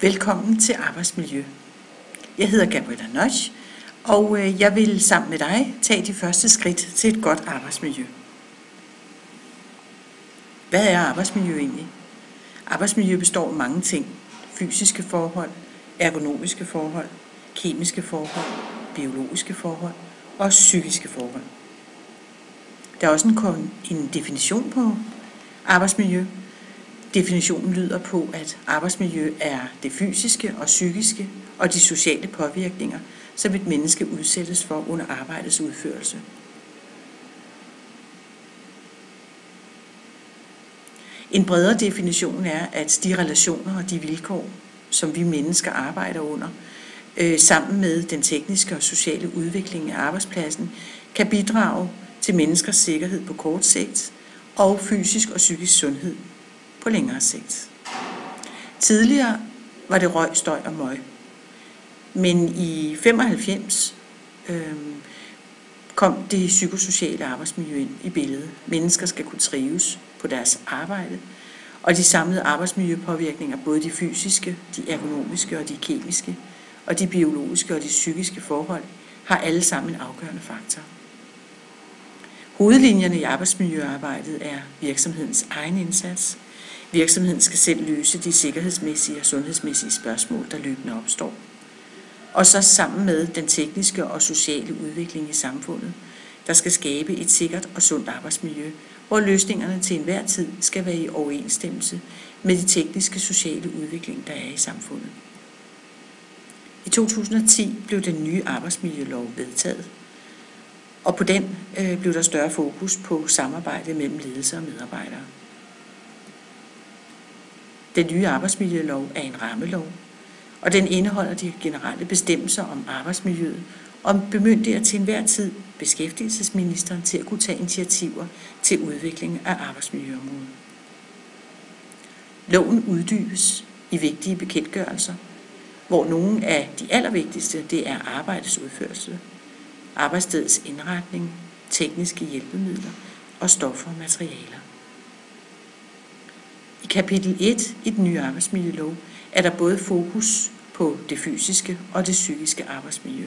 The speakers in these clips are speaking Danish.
Velkommen til Arbejdsmiljø. Jeg hedder Gabriella Nosch, og jeg vil sammen med dig tage de første skridt til et godt arbejdsmiljø. Hvad er arbejdsmiljø egentlig? Arbejdsmiljø består af mange ting. Fysiske forhold, ergonomiske forhold, kemiske forhold, biologiske forhold og psykiske forhold. Der er også en definition på arbejdsmiljø. Definitionen lyder på, at arbejdsmiljø er det fysiske og psykiske og de sociale påvirkninger, som et menneske udsættes for under arbejdets udførelse. En bredere definition er, at de relationer og de vilkår, som vi mennesker arbejder under, sammen med den tekniske og sociale udvikling af arbejdspladsen, kan bidrage til menneskers sikkerhed på kort sigt og fysisk og psykisk sundhed på længere sigt. Tidligere var det røg, støj og møg. Men i 1995 kom det psykosociale arbejdsmiljø ind i billedet. Mennesker skal kunne trives på deres arbejde, og de samlede arbejdsmiljøpåvirkninger, både de fysiske, de ergonomiske og de kemiske, og de biologiske og de psykiske forhold, har alle sammen en afgørende faktor. Hovedlinjerne i arbejdsmiljøarbejdet er virksomhedens egen indsats. Virksomheden skal selv løse de sikkerhedsmæssige og sundhedsmæssige spørgsmål, der løbende opstår. Og så sammen med den tekniske og sociale udvikling i samfundet, der skal skabe et sikkert og sundt arbejdsmiljø, hvor løsningerne til enhver tid skal være i overensstemmelse med de tekniske og sociale udvikling, der er i samfundet. I 2010 blev den nye arbejdsmiljølov vedtaget, og på den blev der større fokus på samarbejde mellem ledelse og medarbejdere. Den nye arbejdsmiljølov er en rammelov, og den indeholder de generelle bestemmelser om arbejdsmiljøet og bemyndiger til enhver tid beskæftigelsesministeren til at kunne tage initiativer til udvikling af arbejdsmiljøområdet. Loven uddybes i vigtige bekendtgørelser, hvor nogle af de allervigtigste det er arbejdets udførelse, arbejdsstedets indretning, tekniske hjælpemidler og stoffer og materialer. I kapitel 1 i den nye arbejdsmiljølov er der både fokus på det fysiske og det psykiske arbejdsmiljø.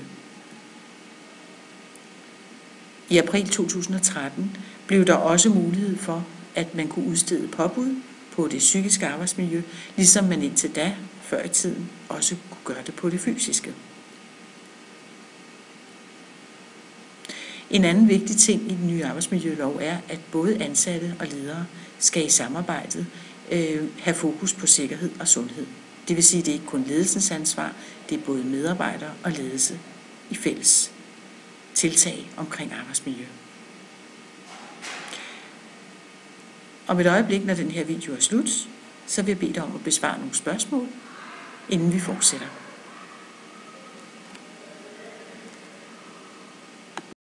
I april 2013 blev der også mulighed for, at man kunne udstede påbud på det psykiske arbejdsmiljø, ligesom man indtil da, før i tiden, også kunne gøre det på det fysiske. En anden vigtig ting i den nye arbejdsmiljølov er, at både ansatte og ledere skal i samarbejdet have fokus på sikkerhed og sundhed. Det vil sige, at det ikke kun er ledelsens ansvar, det er både medarbejdere og ledelse i fælles tiltag omkring arbejdsmiljø. Om et øjeblik, når den her video er slut, så vil jeg bede dig om at besvare nogle spørgsmål, inden vi fortsætter.